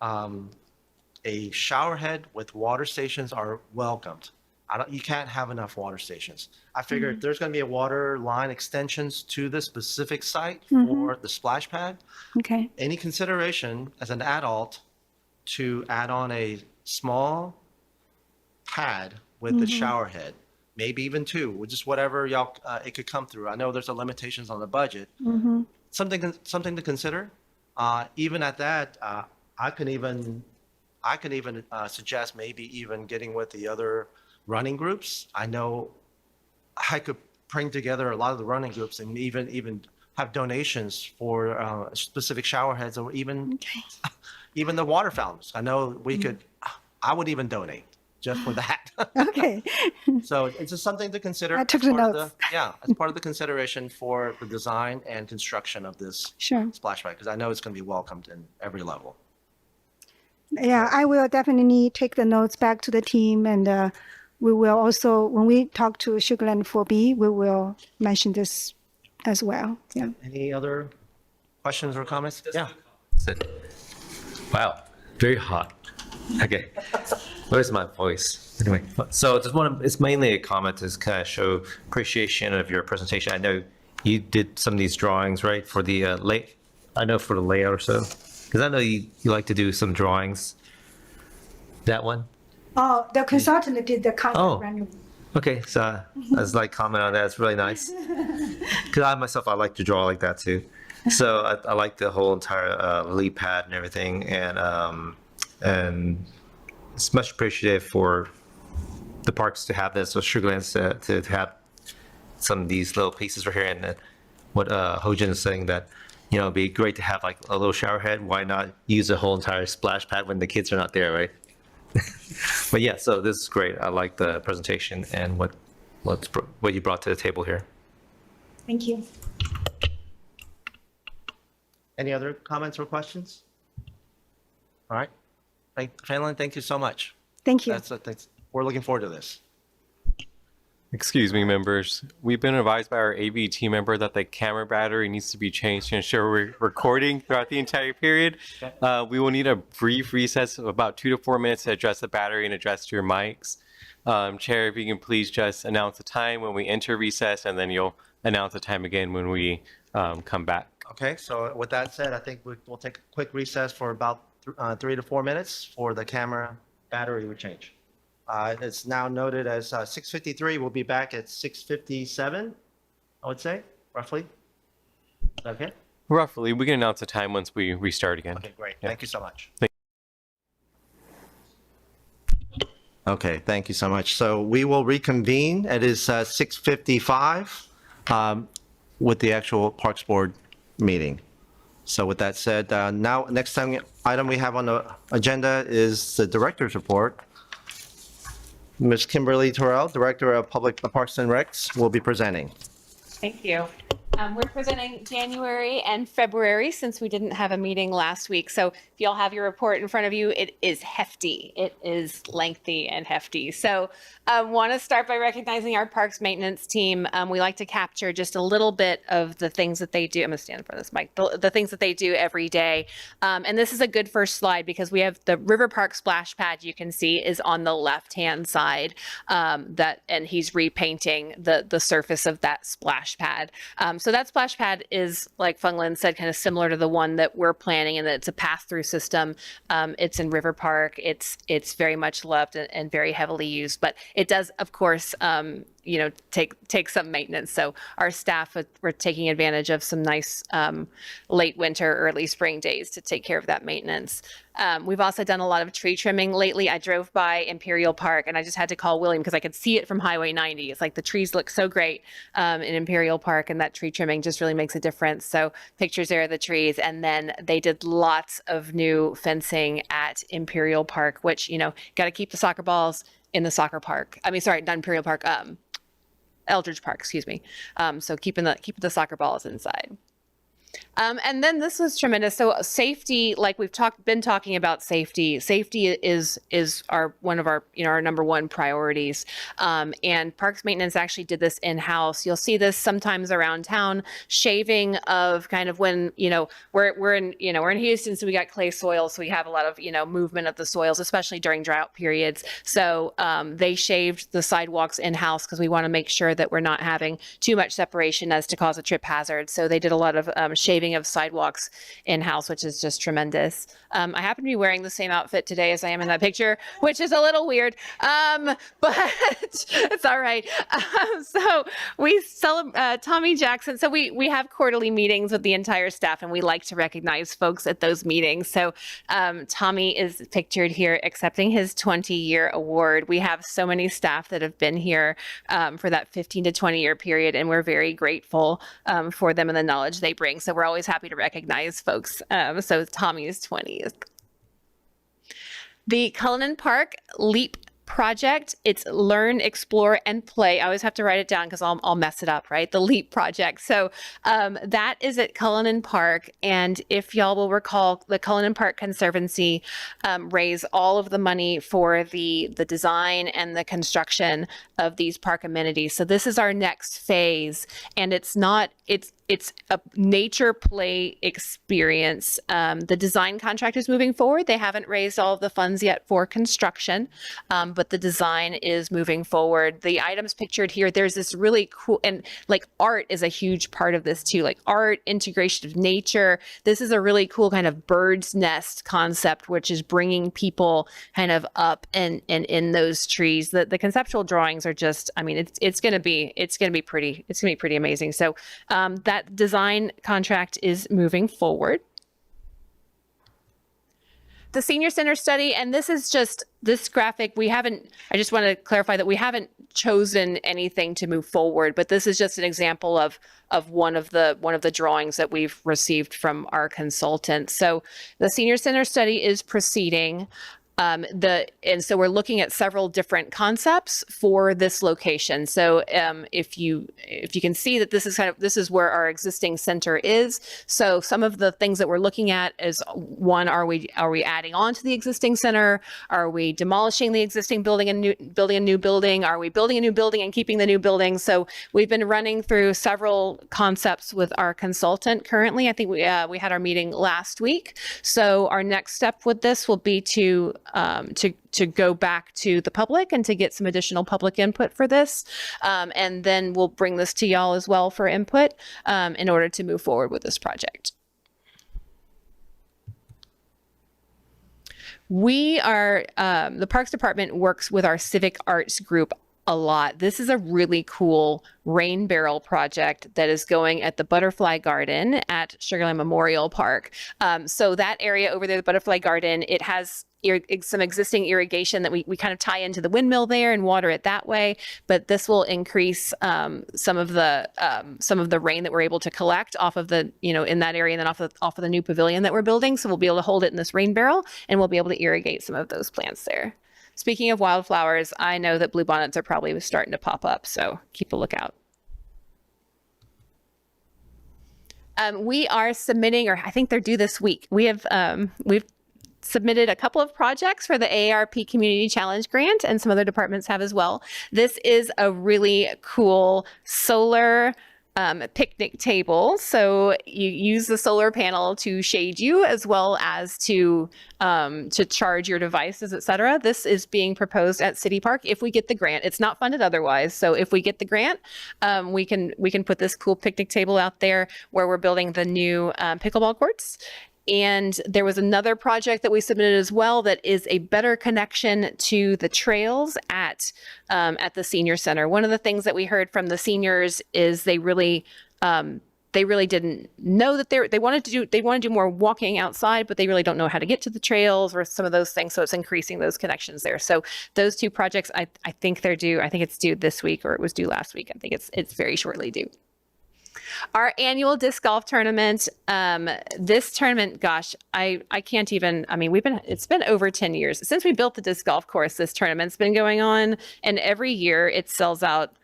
a shower head with water stations are welcomed. You can't have enough water stations. I figured there's going to be a water line extensions to this specific site for the splash pad. Okay. Any consideration as an adult to add on a small pad with the shower head, maybe even two, just whatever y'all it could come through. I know there's limitations on the budget. Something to consider. Even at that, I can even suggest maybe even getting with the other running groups. I know I could bring together a lot of the running groups and even have donations for specific shower heads or even the water fountains. I know I would even donate just for that. Okay. So it's just something to consider. I took the as part of notes. as part of the consideration for the design and construction of this Sure. splash pad, because I know it's going to be welcomed in every level. Yeah, I will definitely take the notes back to the team, and we will also, when we talk to Sugarland 4B, we will mention this as well. Yeah. Any other questions or comments? Yeah. Wow, very hot. Okay, where's my voice? Anyway, so just it's mainly a comment to kind of show appreciation of your presentation. I know you did some of these drawings, right, for the I know for the layout or so, because I know you like to do some drawings. That one? Oh, the consultant did the concept Oh. rendering. Okay, so I was like comment on that. It's really nice. Because I like to draw like that too. So I like the whole entire lily pad and everything, and it's much appreciated for the parks to have this, or Sugarlands to have some of these little pieces right here. And what Hojin is saying, that it'd be great to have like a little shower head. Why not use the whole entire splash pad when the kids are not there, right? But yeah, so this is great. I like the presentation and what you brought to the table here. Thank you. Any other comments or questions? All right. Fanlin, thank you so much. Thank you. We're looking forward to this. Excuse me, members. We've been advised by our AV team member that the camera battery needs to be changed to ensure we're recording throughout the entire period. We will need a brief recess of about 2 to 4 minutes to address the battery and address your mics. Chair, if you can please just announce the time when we enter recess, and then you'll announce the time again when we come back. Okay, so with that said, I think we'll take a quick recess for about 3 to 4 minutes for the camera battery would change. It's now noted as 6:53. We'll be back at 6:57, I would say, roughly. Okay? Roughly, we can announce the time once we restart again. Okay, great. Yeah. Thank you so much. Thank Okay, thank you so much. So we will reconvene. It is 6:55 with the actual Parks Board meeting. So with that said, now next item we have on the agenda is the Director's Report. Ms. Kimberly Terrell, Director of Public Parks and Recs, will be presenting. Thank you. We're presenting January and February since we didn't have a meeting last week. So if you all have your report in front of you, it is hefty. It is lengthy and hefty. So want to start by recognizing our parks maintenance team. We like to capture just a little bit of the things that they do. I'm going to stand in front of this mic. The things that they do every day. And this is a good first slide because we have the River Park splash pad you can see is on the left-hand side and he's repainting the surface of that splash pad. So that splash pad is, like Feng Lin said, kind of similar to the one that we're planning, and that it's a pass-through system. It's in River Park. It's very much loved and very heavily used, but it does, of course, take some maintenance. So our staff were taking advantage of some nice late winter, early spring days to take care of that maintenance. We've also done a lot of tree trimming lately. I drove by Imperial Park and I just had to call William because I could see it from Highway 90. It's like the trees look so great in Imperial Park, and that tree trimming just really makes a difference. So pictures there of the trees. And then they did lots of new fencing at Imperial Park, which, got to keep the soccer balls in the soccer park. I mean, sorry, not Imperial Park, Eldridge Park, excuse me. So keeping the soccer balls inside. And then this was tremendous. So safety, like we've been talking about safety. Safety is one of our our number one priorities. And Parks Maintenance actually did this in-house. You'll see this sometimes around town, shaving of kind of when we're in Houston, so we got clay soil, so we have a lot of movement of the soils, especially during drought periods. So they shaved the sidewalks in-house because we want to make sure that we're not having too much separation as to cause a trip hazard. So they did a lot of shaving of sidewalks in-house, which is just tremendous. I happen to be wearing the same outfit today as I am in that picture, which is a little weird, but it's all right. So we celebrate Tommy Jackson. So we have quarterly meetings with the entire staff, and we like to recognize folks at those meetings. So Tommy is pictured here accepting his 20-year award. We have so many staff that have been here for that 15 to 20-year period, and we're very grateful for them and the knowledge they bring. So we're always happy to recognize folks. So Tommy's 20th. The Cullinan Park LEAP project, it's learn, explore, and play. I always have to write it down because I'll mess it up, right? The LEAP project. So that is at Cullinan Park. And if y'all will recall, the Cullinan Park Conservancy raised all of the money for the design and the construction of these park amenities. So this is our next phase. And it's a nature play experience. The design contract is moving forward. They haven't raised all of the funds yet for construction, but the design is moving forward. The items pictured here, there's this really cool, and like art is a huge part of this too, like art, integration of nature. This is a really cool kind of bird's nest concept, which is bringing people kind of up and in those trees. The conceptual drawings are just, I mean, it's going to be pretty amazing. So that design contract is moving forward. The Senior Center study, and this is just this graphic, I just want to clarify that we haven't chosen anything to move forward, but this is just an example of one of the drawings that we've received from our consultant. So the Senior Center study is proceeding. And so we're looking at several different concepts for this location. So if you can see that this is where our existing center is. So some of the things that we're looking at is, one, are we adding on to the existing center? Are we demolishing the existing building and building a new building? Are we building a new building and keeping the new building? So we've been running through several concepts with our consultant currently. I think we had our meeting last week. So our next step with this will be to go back to the public and to get some additional public input for this. And then we'll bring this to y'all as well for input in order to move forward with this project. We are, the Parks Department works with our civic arts group a lot. This is a really cool rain barrel project that is going at the Butterfly Garden at Sugar Land Memorial Park. So that area over there, the Butterfly Garden, it has some existing irrigation that we kind of tie into the windmill there and water it that way. But this will increase some of the rain that we're able to collect off of the, in that area, and then off of the new pavilion that we're building. So we'll be able to hold it in this rain barrel, and we'll be able to irrigate some of those plants there. Speaking of wildflowers, I know that bluebonnets are probably starting to pop up, so keep a lookout. We are submitting, or I think they're due this week. We've submitted a couple of projects for the AARP Community Challenge Grant, and some other departments have as well. This is a really cool solar picnic table. So you use the solar panel to shade you, as well as to charge your devices, etc. This is being proposed at City Park if we get the grant. It's not funded otherwise. So if we get the grant, we can put this cool picnic table out there where we're building the new pickleball courts. And there was another project that we submitted as well that is a better connection to the trails at the senior center. One of the things that we heard from the seniors is they really didn't know that they want to do more walking outside, but they really don't know how to get to the trails or some of those things. So it's increasing those connections there. So those two projects, I think they're due. I think it's due this week, or it was due last week. I think it's very shortly due. Our annual disc golf tournament, this tournament, gosh, I can't even, I mean, it's been over 10 years since we built the disc golf course. This tournament's been going on, and every year it sells out,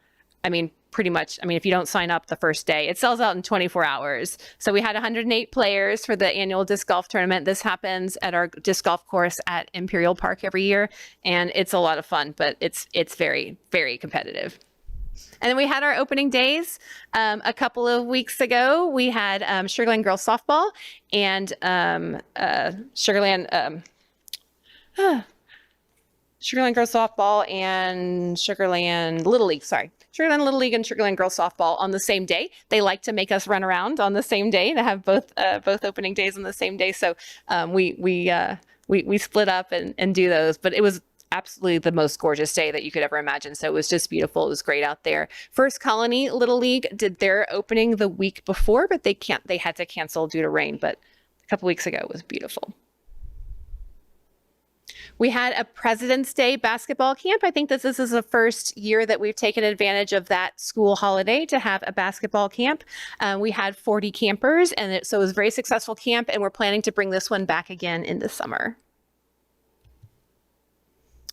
I mean, pretty much, I mean, if you don't sign up the first day, it sells out in 24 hours. So we had 108 players for the annual disc golf tournament. This happens at our disc golf course at Imperial Park every year, and it's a lot of fun, but it's very, very competitive. And then we had our opening days a couple of weeks ago. We had Sugarland Girls Softball and Sugarland Girls Softball and Sugarland Little League, Sugarland Little League and Sugarland Girls Softball on the same day. They like to make us run around on the same day to have both opening days on the same day. So we split up and do those, but it was absolutely the most gorgeous day that you could ever imagine. So it was just beautiful. It was great out there. First Colony Little League did their opening the week before, but they had to cancel due to rain, but a couple weeks ago it was beautiful. We had a President's Day basketball camp. I think this is the first year that we've taken advantage of that school holiday to have a basketball camp. We had 40 campers, and so it was a very successful camp, and we're planning to bring this one back again in the summer.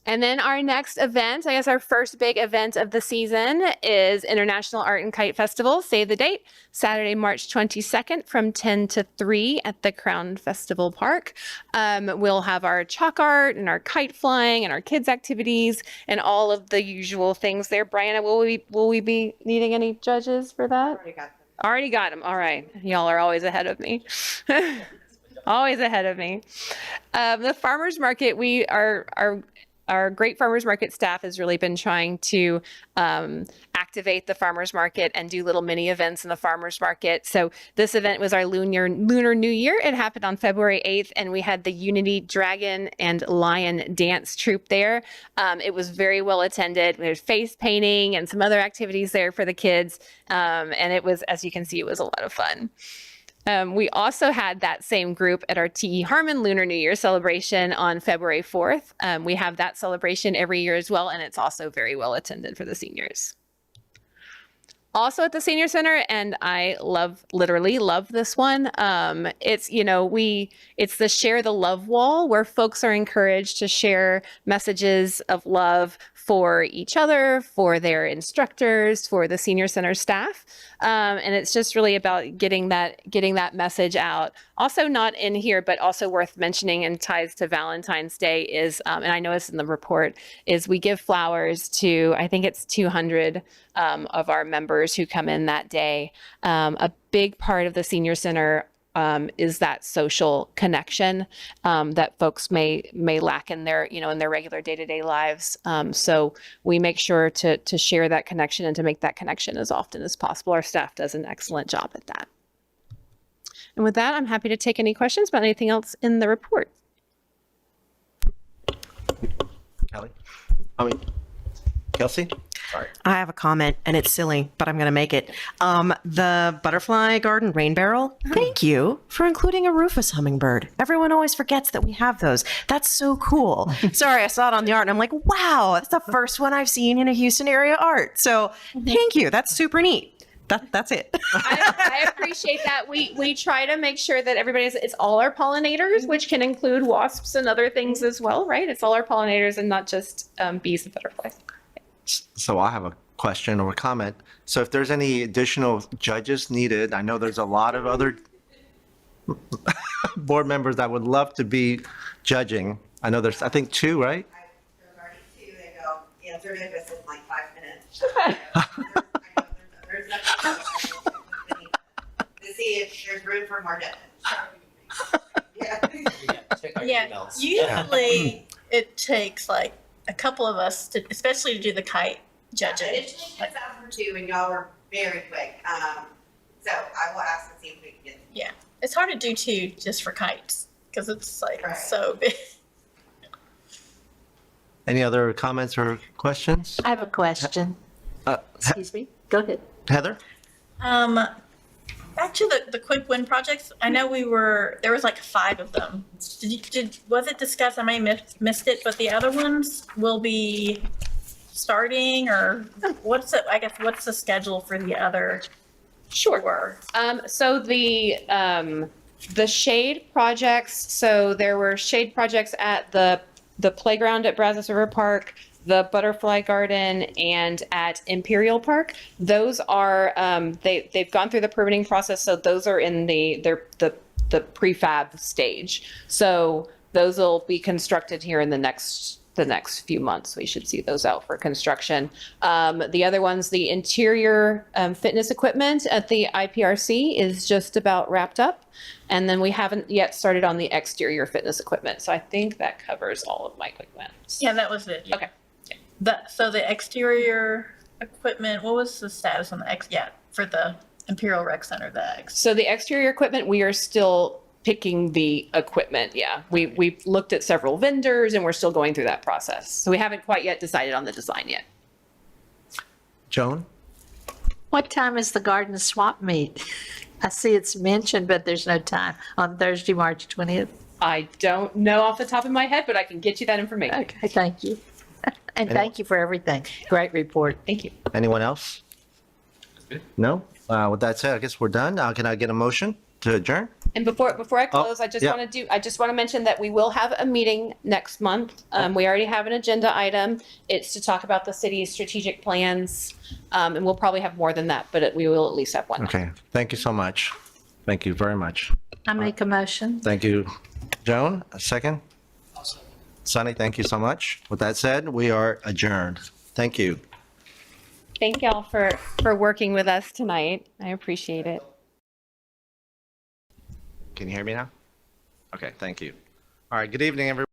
And then our next event, I guess our first big event of the season, is International Art and Kite Festival. Save the date, Saturday, March 22nd from 10 to 3 at the Crown Festival Park. We'll have our chalk art and our kite flying and our kids' activities and all of the usual things there. Brianna, will we be needing any judges for that? Already got them. All right. Y'all are always ahead of me. Always ahead of me. The farmers market, our great farmers market staff has really been trying to activate the farmers market and do little mini events in the farmers market. So this event was our Lunar New Year. It happened on February 8th, and we had the Unity Dragon and Lion Dance Troupe there. It was very well attended. There's face painting and some other activities there for the kids. And it was, as you can see, it was a lot of fun. We also had that same group at our T.E. Harmon Lunar New Year celebration on February 4th. We have that celebration every year as well, and it's also very well attended for the seniors. Also at the Senior Center, and I literally love this one. It's the Share the Love Wall, where folks are encouraged to share messages of love for each other, for their instructors, for the Senior Center staff. And it's just really about getting that message out. Also not in here, but also worth mentioning and ties to Valentine's Day is, and I know it's in the report, is we give flowers to, I think it's 200 of our members who come in that day. A big part of the Senior Center is that social connection that folks may lack in their regular day-to-day lives. So we make sure to share that connection and to make that connection as often as possible. Our staff does an excellent job at that. And with that, I'm happy to take any questions about anything else in the report. Kelsey? Sorry. I have a comment, and it's silly, but I'm going to make it. The butterfly garden rain barrel, thank you for including a rufous hummingbird. Everyone always forgets that we have those. That's so cool. Sorry, I saw it on the art, and I'm like, wow, that's the first one I've seen in a Houston area art. So thank you. That's super neat. That's it. I appreciate that. We try to make sure that it's all our pollinators, which can include wasps and other things as well, right? It's all our pollinators and not just bees and butterflies. So I have a question or a comment. So if there's any additional judges needed, I know there's a lot of other board members that would love to be judging. I know there's, I think 2, right? There's already 2. They go, answer this in like 5 minutes. There's nothing to see if there's room for more judges. Yeah, usually it takes like a couple of us, especially to do the kite judging. It takes us out for 2, and y'all are very quick. So I will ask and see if we can get. Yeah, it's hard to do 2 just for kites because it's like so big. Any other comments or questions? I have a question. Excuse me. Go ahead. Heather? Back to the quick win projects. I know there was like 5 of them. Was it discussed? I may have missed it, but the other ones will be starting, or what's the schedule for the other? Sure. So the shade projects. So there were shade projects at the playground at Brazos River Park, the Butterfly Garden, and at Imperial Park. Those are they've gone through the permitting process, so those are in the prefab stage. So those will be constructed here in the next few months. We should see those out for construction. The other ones, the interior fitness equipment at the IPRC is just about wrapped up. And then we haven't yet started on the exterior fitness equipment. So I think that covers all of my quick wins. Yeah, that was it. Yeah. Okay. So the exterior equipment, what was the status on for the Imperial Rec Center, So the exterior equipment, we are still picking the equipment. Yeah, we've looked at several vendors and we're still going through that process. So we haven't quite yet decided on the design yet. Joan? What time is the garden swap meet? I see it's mentioned, but there's no time. On Thursday, March 20th? I don't know off the top of my head, but I can get you that information. Okay, thank you. And thank you for everything. Great report. Thank you. Anyone else? No? With that said, I guess we're done. Can I get a motion to adjourn? And before I close, I just yeah. want to mention that we will have a meeting next month. We already have an agenda item. It's to talk about the city's strategic plans. And we'll probably have more than that, but we will at least have one. Okay. Thank you so much. Thank you very much. I make a motion. Thank you, Joan. A second? Sunny, thank you so much. With that said, we are adjourned. Thank you. Thank y'all for working with us tonight. I appreciate it. Can you hear me now? Okay, thank you. All right, good evening, everyone.